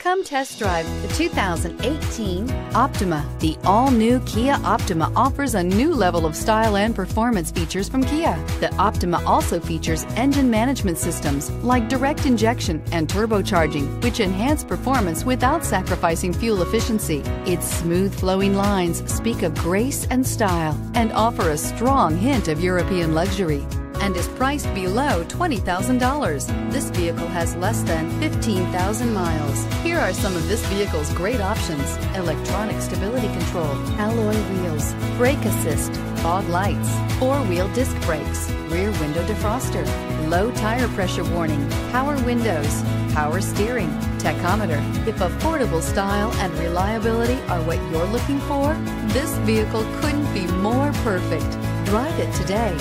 Come test drive the 2018 Optima. The all-new Kia Optima offers a new level of style and performance features from Kia. The Optima also features engine management systems like direct injection and turbocharging, which enhance performance without sacrificing fuel efficiency. Its smooth flowing lines speak of grace and style and offer a strong hint of European luxury, and is priced below $20,000. This vehicle has less than 15,000 miles. Here are some of this vehicle's great options: electronic stability control, alloy wheels, brake assist, fog lights, four-wheel disc brakes, rear window defroster, low tire pressure warning, power windows, power steering, tachometer. If affordable style and reliability are what you're looking for, this vehicle couldn't be more perfect. Drive it today.